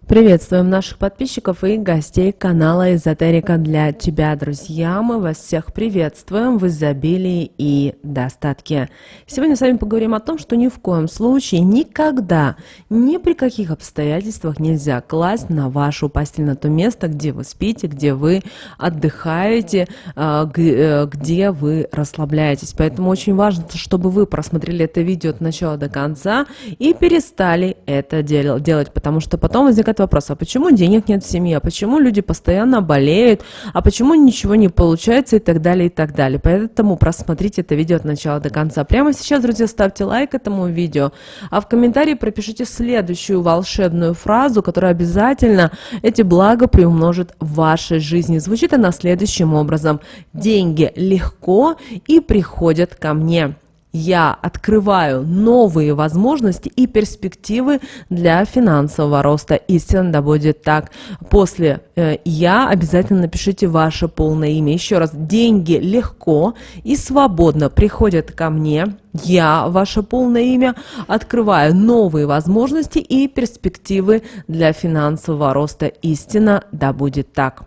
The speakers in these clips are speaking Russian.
Приветствуем наших подписчиков и гостей канала Эзотерика для тебя, друзья. Мы вас всех приветствуем в изобилии и достатке. Сегодня с вами поговорим о том, что ни в коем случае, никогда, ни при каких обстоятельствах нельзя класть на вашу постель, на то место, где вы спите, где вы отдыхаете, где вы расслабляетесь. Поэтому очень важно, чтобы вы просмотрели это видео от начала до конца и перестали это делать, потому что потом возникает вопрос, а почему денег нет в семье, а почему люди постоянно болеют, а почему ничего не получается и так далее, и так далее. Поэтому просмотрите это видео от начала до конца. Прямо сейчас, друзья, ставьте лайк этому видео, а в комментарии пропишите следующую волшебную фразу, которая обязательно эти блага приумножит в вашей жизни. Звучит она следующим образом: деньги легко и приходят ко мне. Я открываю новые возможности и перспективы для финансового роста. Истинно да будет так. После «я» обязательно напишите ваше полное имя. Еще раз. Деньги легко и свободно приходят ко мне. Я, ваше полное имя, открываю новые возможности и перспективы для финансового роста. Истинно да будет так.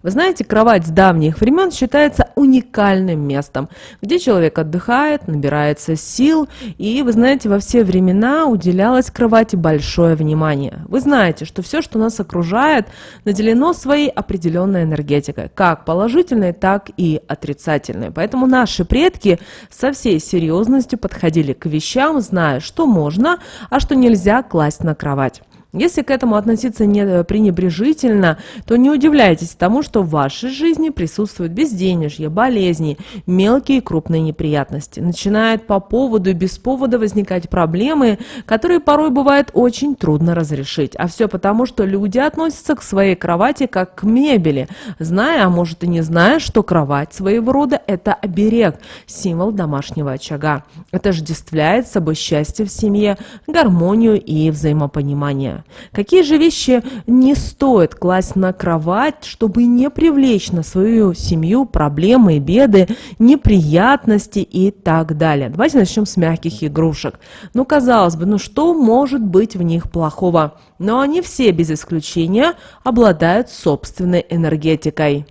Вы знаете, кровать с давних времен считается уникальным местом, где человек отдыхает, набирается сил, и, вы знаете, во все времена уделялось кровати большое внимание. Вы знаете, что все, что нас окружает, наделено своей определенной энергетикой, как положительной, так и отрицательной. Поэтому наши предки со всей серьезностью подходили к вещам, зная, что можно, а что нельзя класть на кровать. Если к этому относиться пренебрежительно, то не удивляйтесь тому, что в вашей жизни присутствуют безденежье, болезни, мелкие и крупные неприятности. Начинают по поводу и без повода возникать проблемы, которые порой бывает очень трудно разрешить. А все потому, что люди относятся к своей кровати как к мебели, зная, а может и не зная, что кровать своего рода – это оберег, символ домашнего очага. Отождествляет с собой счастье в семье, гармонию и взаимопонимание. Какие же вещи не стоит класть на кровать, чтобы не привлечь на свою семью проблемы, беды, неприятности и так далее? Давайте начнем с мягких игрушек. Ну, казалось бы, что может быть в них плохого? Но они все без исключения обладают собственной энергетикой.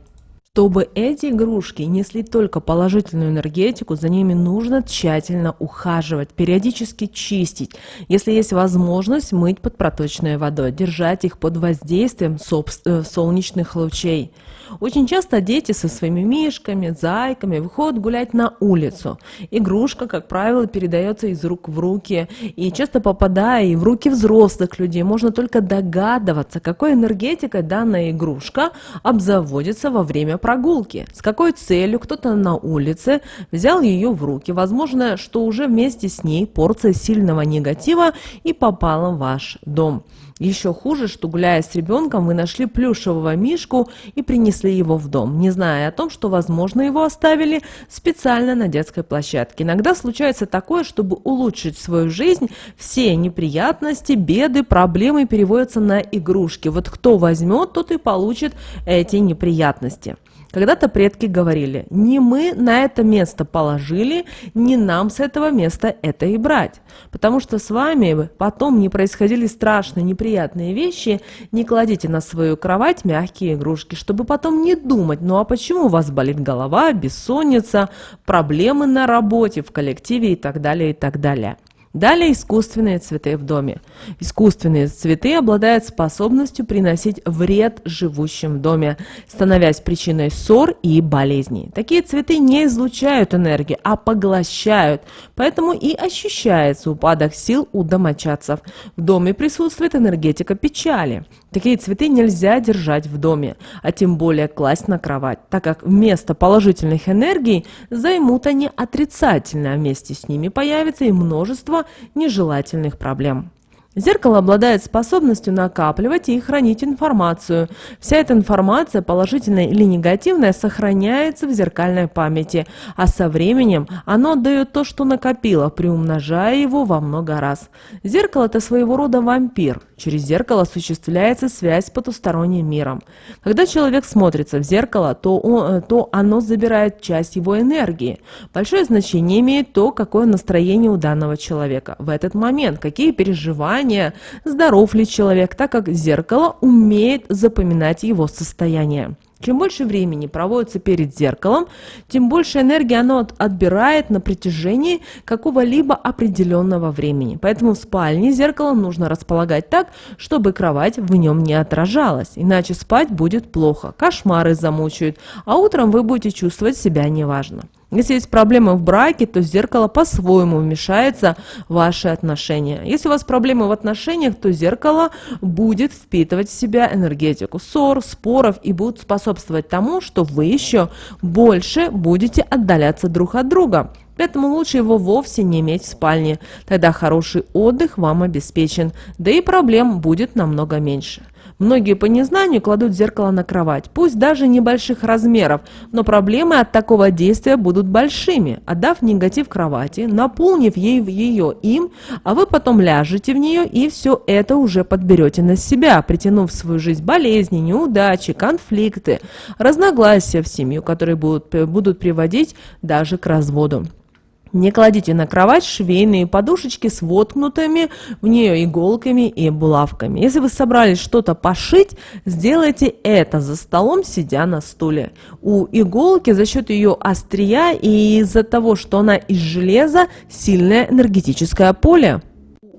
Чтобы эти игрушки несли только положительную энергетику, за ними нужно тщательно ухаживать, периодически чистить. Если есть возможность, мыть под проточной водой, держать их под воздействием солнечных лучей. Очень часто дети со своими мишками, зайками выходят гулять на улицу. Игрушка, как правило, передается из рук в руки, и часто попадая и в руки взрослых людей, можно только догадываться, какой энергетикой данная игрушка обзаводится во время прогулки, с какой целью кто-то на улице взял ее в руки. Возможно, что уже вместе с ней порция сильного негатива и попала в ваш дом. Еще хуже, что, гуляя с ребенком, вы нашли плюшевого мишку и принесли его в дом, не зная о том, что, возможно, его оставили специально на детской площадке. Иногда случается такое, чтобы улучшить свою жизнь, все неприятности, беды, проблемы переводятся на игрушки. Вот кто возьмет, тот и получит эти неприятности. Когда-то предки говорили: не мы на это место положили, не нам с этого места это и брать. Потому что с вами потом не происходили страшные, неприятные вещи, не кладите на свою кровать мягкие игрушки, чтобы потом не думать, ну а почему у вас болит голова, бессонница, проблемы на работе, в коллективе и так далее, и так далее. Далее искусственные цветы в доме. Искусственные цветы обладают способностью приносить вред живущим в доме, становясь причиной ссор и болезней. Такие цветы не излучают энергию, а поглощают, поэтому и ощущается упадок сил у домочадцев. В доме присутствует энергетика печали. Такие цветы нельзя держать в доме, а тем более класть на кровать, так как вместо положительных энергий займут они отрицательные, а вместе с ними появится и множество нежелательных проблем. Зеркало обладает способностью накапливать и хранить информацию. Вся эта информация, положительная или негативная, сохраняется в зеркальной памяти, а со временем оно отдает то, что накопило, приумножая его во много раз. Зеркало – это своего рода вампир. Через зеркало осуществляется связь с потусторонним миром. Когда человек смотрится в зеркало, то оно забирает часть его энергии. Большое значение имеет то, какое настроение у данного человека в этот момент, какие переживания, здоров ли человек, так как зеркало умеет запоминать его состояние. Чем больше времени проводится перед зеркалом, тем больше энергии оно отбирает на протяжении какого-либо определенного времени. Поэтому в спальне зеркало нужно располагать так, чтобы кровать в нем не отражалась. Иначе спать будет плохо, кошмары замучают, а утром вы будете чувствовать себя неважно. Если есть проблемы в браке, то зеркало по-своему вмешается в ваши отношения. Если у вас проблемы в отношениях, то зеркало будет впитывать в себя энергетику ссор, споров и будет способствовать тому, что вы еще больше будете отдаляться друг от друга. Поэтому лучше его вовсе не иметь в спальне. Тогда хороший отдых вам обеспечен, да и проблем будет намного меньше. Многие по незнанию кладут зеркало на кровать, пусть даже небольших размеров, но проблемы от такого действия будут большими. Отдав негатив кровати, наполнив ее им, а вы потом ляжете в нее и все это уже подберете на себя, притянув в свою жизнь болезни, неудачи, конфликты, разногласия в семью, которые будут приводить даже к разводу. Не кладите на кровать швейные подушечки с воткнутыми в нее иголками и булавками. Если вы собрались что-то пошить, сделайте это за столом, сидя на стуле. У иголки за счет ее острия и из-за того, что она из железа, сильное энергетическое поле.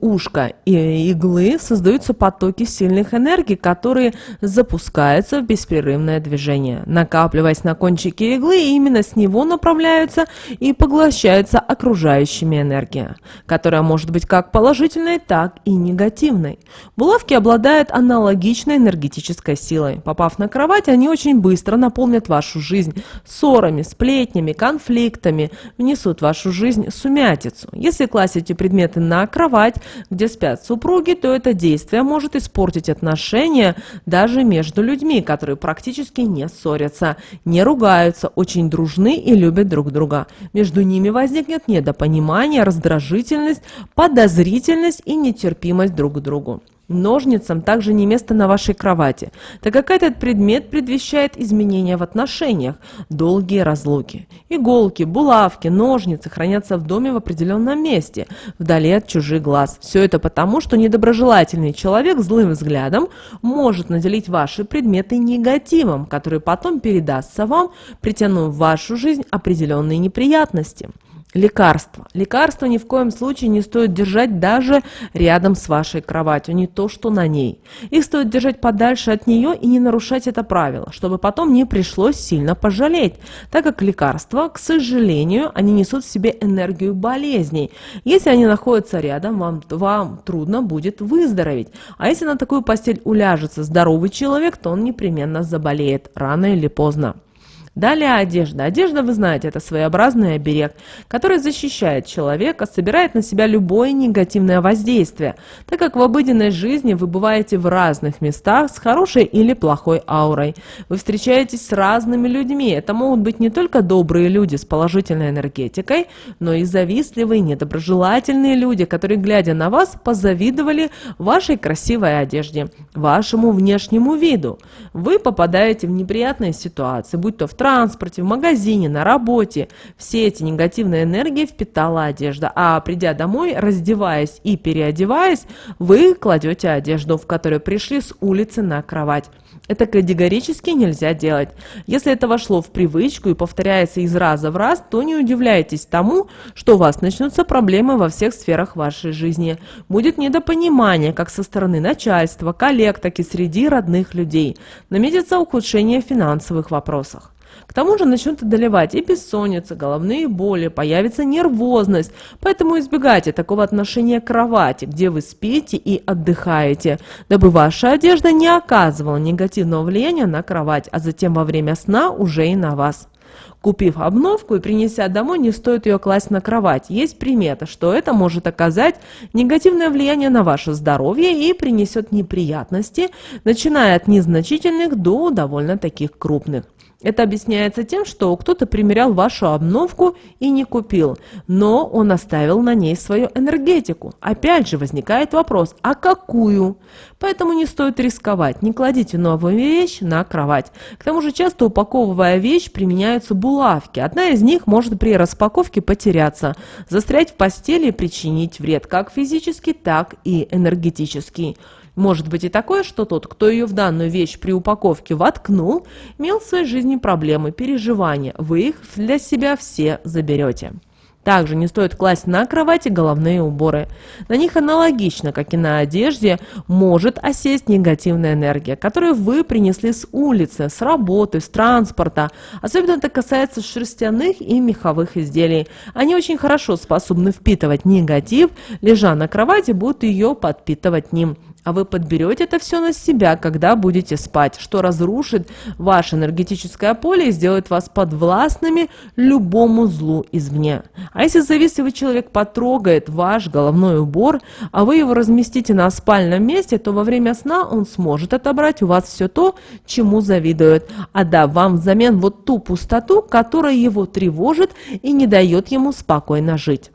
Ушка и иглы создаются потоки сильных энергий, которые запускаются в беспрерывное движение, накапливаясь на кончике иглы, и именно с него направляются и поглощаются окружающими энергия, которая может быть как положительной, так и негативной. Булавки обладают аналогичной энергетической силой. Попав на кровать, они очень быстро наполнят вашу жизнь ссорами, сплетнями, конфликтами, внесут в вашу жизнь сумятицу. Если класть эти предметы на кровать, где спят супруги, то это действие может испортить отношения даже между людьми, которые практически не ссорятся, не ругаются, очень дружны и любят друг друга. Между ними возникнет недопонимание, раздражительность, подозрительность и нетерпимость друг к другу. Ножницам также не место на вашей кровати, так как этот предмет предвещает изменения в отношениях, долгие разлуки. Иголки, булавки, ножницы хранятся в доме в определенном месте, вдали от чужих глаз. Все это потому, что недоброжелательный человек злым взглядом может наделить ваши предметы негативом, который потом передастся вам, притянув в вашу жизнь определенные неприятности. Лекарства. Лекарства ни в коем случае не стоит держать даже рядом с вашей кроватью, не то что на ней. Их стоит держать подальше от нее и не нарушать это правило, чтобы потом не пришлось сильно пожалеть, так как лекарства, к сожалению, они несут в себе энергию болезней. Если они находятся рядом, вам трудно будет выздороветь. А если на такую постель уляжется здоровый человек, то он непременно заболеет рано или поздно. Далее одежда. Одежда, вы знаете, это своеобразный оберег, который защищает человека, собирает на себя любое негативное воздействие, так как в обыденной жизни вы бываете в разных местах с хорошей или плохой аурой. Вы встречаетесь с разными людьми. Это могут быть не только добрые люди с положительной энергетикой, но и завистливые, недоброжелательные люди, которые, глядя на вас, позавидовали вашей красивой одежде, вашему внешнему виду. Вы попадаете в неприятные ситуации, будь то в транспорте, в магазине, на работе. Все эти негативные энергии впитала одежда, а придя домой, раздеваясь и переодеваясь, вы кладете одежду, в которую пришли с улицы, на кровать. Это категорически нельзя делать. Если это вошло в привычку и повторяется из раза в раз, то не удивляйтесь тому, что у вас начнутся проблемы во всех сферах вашей жизни. Будет недопонимание как со стороны начальства, коллег, так и среди родных людей. Наметится ухудшение в финансовых вопросах. К тому же начнут одолевать и бессонница, головные боли, появится нервозность, поэтому избегайте такого отношения к кровати, где вы спите и отдыхаете, дабы ваша одежда не оказывала негативного влияния на кровать, а затем во время сна уже и на вас. Купив обновку и принеся домой, не стоит ее класть на кровать. Есть примета, что это может оказать негативное влияние на ваше здоровье и принесет неприятности, начиная от незначительных до довольно таких крупных. Это объясняется тем, что кто-то примерял вашу обновку и не купил, но он оставил на ней свою энергетику. Опять же возникает вопрос, а какую? Поэтому не стоит рисковать, не кладите новую вещь на кровать. К тому же часто упаковывая вещь применяются булавки. Одна из них может при распаковке потеряться, застрять в постели и причинить вред как физический, так и энергетический. Может быть и такое, что тот, кто ее в данную вещь при упаковке воткнул, имел в своей жизни проблемы, переживания. Вы их для себя все заберете. Также не стоит класть на кровати головные уборы. На них аналогично, как и на одежде, может осесть негативная энергия, которую вы принесли с улицы, с работы, с транспорта. Особенно это касается шерстяных и меховых изделий. Они очень хорошо способны впитывать негатив, лежа на кровати, будут ее подпитывать ним. А вы подберете это все на себя, когда будете спать, что разрушит ваше энергетическое поле и сделает вас подвластными любому злу извне. А если завистливый человек потрогает ваш головной убор, а вы его разместите на спальном месте, то во время сна он сможет отобрать у вас все то, чему завидует, отдав вам взамен вот ту пустоту, которая его тревожит и не дает ему спокойно жить.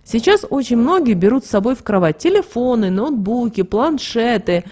Сейчас очень многие берут с собой в кровать телефоны, ноутбуки, планшеты,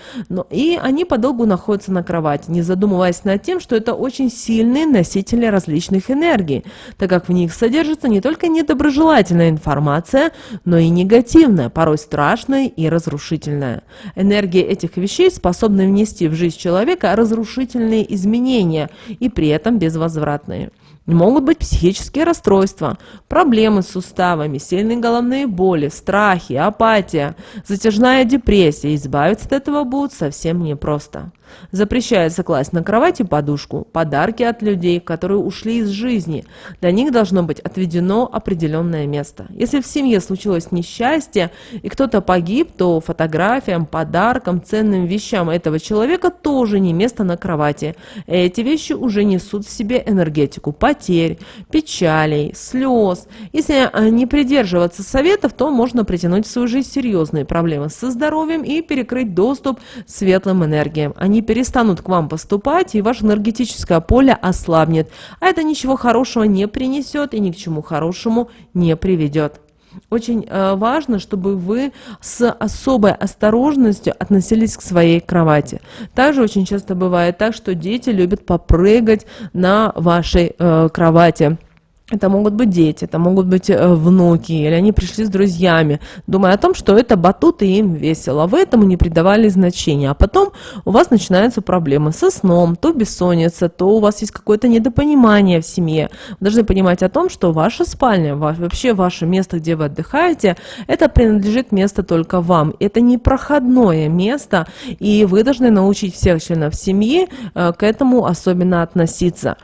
и они подолгу находятся на кровати, не задумываясь над тем, что это очень сильные носители различных энергий, так как в них содержится не только недоброжелательная информация, но и негативная, порой страшная и разрушительная. Энергия этих вещей способна внести в жизнь человека разрушительные изменения и при этом безвозвратные. Могут быть психические расстройства, проблемы с суставами, сильные головные боли, страхи, апатия, затяжная депрессия. Избавиться от этого будет совсем непросто. Запрещается класть на кровати подушку, подарки от людей, которые ушли из жизни. Для них должно быть отведено определенное место. Если в семье случилось несчастье и кто-то погиб, то фотографиям, подаркам, ценным вещам этого человека тоже не место на кровати. Эти вещи уже несут в себе энергетику потерь, печалей, слез. Если не придерживаться советов, то можно притянуть в свою жизнь серьезные проблемы со здоровьем и перекрыть доступ к светлым энергиям. Они перестанут к вам поступать, и ваше энергетическое поле ослабнет. А это ничего хорошего не принесет и ни к чему хорошему не приведет. Очень важно, чтобы вы с особой осторожностью относились к своей кровати. Также очень часто бывает так, что дети любят попрыгать на вашей кровати. Это могут быть дети, это могут быть внуки, или они пришли с друзьями, думая о том, что это батут и им весело. Вы этому не придавали значения. А потом у вас начинаются проблемы со сном, то бессонница, то у вас есть какое-то недопонимание в семье. Вы должны понимать о том, что ваша спальня, вообще ваше место, где вы отдыхаете, это принадлежит место только вам. Это не проходное место, и вы должны научить всех членов семьи к этому особенно относиться.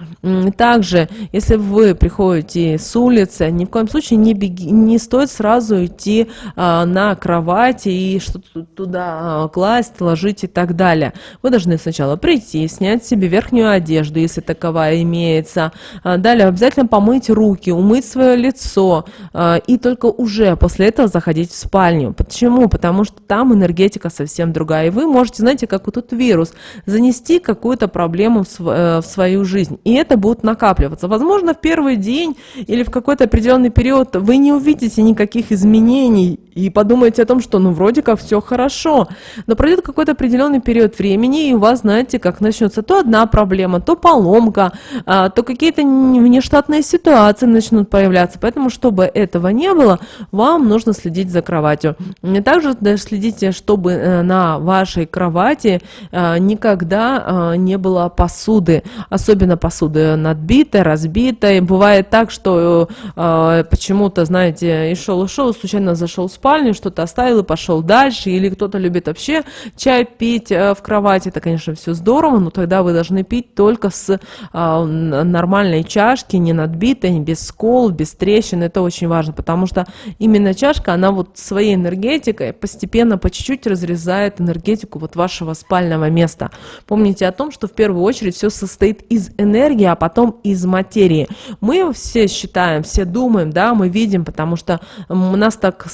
Также, если вы приходите с улицы, ни в коем случае не стоит сразу идти на кровать и что-то туда класть, ложить и так далее. Вы должны сначала прийти, снять себе верхнюю одежду, если таковая имеется. Далее обязательно помыть руки, умыть свое лицо и только уже после этого заходить в спальню. Почему? Потому что там энергетика совсем другая. И вы можете, знаете, как вот тут вирус, занести какую-то проблему в свою жизнь. И это будет накапливаться. Возможно, в первый день или в какой-то определенный период вы не увидите никаких изменений и подумаете о том, что ну вроде как все хорошо. Но пройдет какой-то определенный период времени, и у вас, знаете, как начнется то одна проблема, то поломка, то какие-то внештатные ситуации начнут появляться. Поэтому, чтобы этого не было, вам нужно следить за кроватью. И также следите, чтобы на вашей кровати никогда не было посуды, особенно посуды надбитой, разбитой. Бывает бывает так, что почему-то, знаете, и шел, случайно зашел в спальню, что-то оставил и пошел дальше, или кто-то любит вообще чай пить в кровати, это, конечно, все здорово, но тогда вы должны пить только с нормальной чашки, не надбитой, без скол, без трещин, это очень важно, потому что именно чашка, она вот своей энергетикой постепенно, по чуть-чуть разрезает энергетику вот вашего спального места. Помните о том, что в первую очередь все состоит из энергии, а потом из материи. Мы все считаем, все думаем, да, мы видим, потому что мы так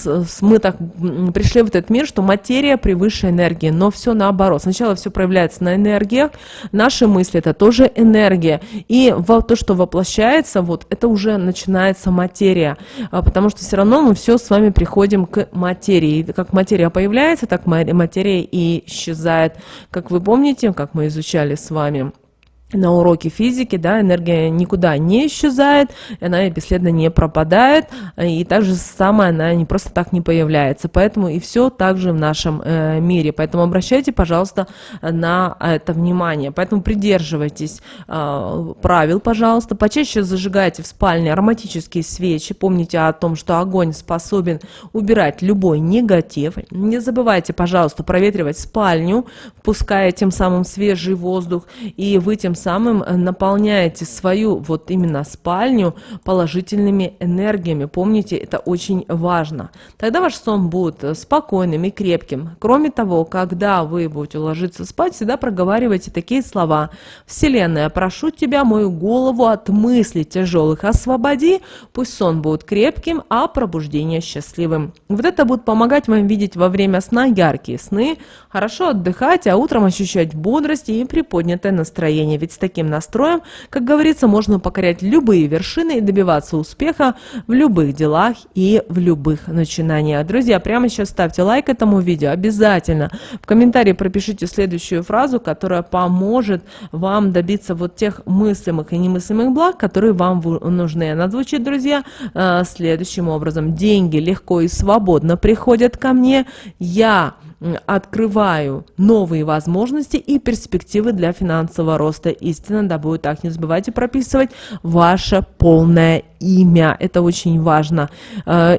пришли в этот мир, что материя превыше энергии, но все наоборот. Сначала все проявляется на энергиях, наши мысли это тоже энергия, и то, что воплощается, вот это уже начинается материя, потому что все равно мы все с вами приходим к материи. И как материя появляется, так материя и исчезает. Как вы помните, как мы изучали с вами на уроке физики, да, энергия никуда не исчезает, она бесследно не пропадает, и также самое она не просто так не появляется, поэтому и все также в нашем мире, поэтому обращайте, пожалуйста, на это внимание, поэтому придерживайтесь правил, пожалуйста, почаще зажигайте в спальне ароматические свечи, помните о том, что огонь способен убирать любой негатив, не забывайте, пожалуйста, проветривать спальню, впуская тем самым свежий воздух, и вы тем самым наполняете свою вот именно спальню положительными энергиями. Помните, это очень важно. Тогда ваш сон будет спокойным и крепким. Кроме того, когда вы будете ложиться спать, всегда проговаривайте такие слова: «Вселенная, прошу тебя мою голову от мыслей тяжелых освободи, пусть сон будет крепким, а пробуждение счастливым». Вот это будет помогать вам видеть во время сна яркие сны, хорошо отдыхать, а утром ощущать бодрость и приподнятое настроение. Ведь с таким настроем, как говорится, можно покорять любые вершины и добиваться успеха в любых делах и в любых начинаниях. Друзья, прямо сейчас ставьте лайк этому видео. Обязательно в комментарии пропишите следующую фразу, которая поможет вам добиться вот тех мыслимых и немыслимых благ, которые вам нужны. Она звучит, друзья, следующим образом: деньги легко и свободно приходят ко мне, я открываю новые возможности и перспективы для финансового роста. Истинно, да будет так. Не забывайте прописывать ваше полное имя. Это очень важно.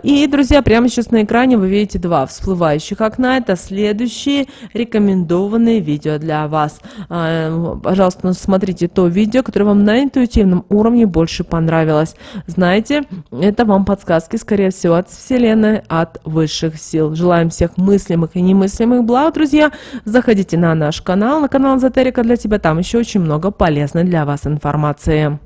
И, друзья, прямо сейчас на экране вы видите два всплывающих окна. Это следующие рекомендованные видео для вас. Пожалуйста, смотрите то видео, которое вам на интуитивном уровне больше понравилось. Знаете, это вам подсказки, скорее всего, от Вселенной, от высших сил. Желаем всех мыслимых и немыслимых благ, друзья. Заходите на наш канал, на канал Эзотерика для тебя. Там еще очень много полезной для вас информации.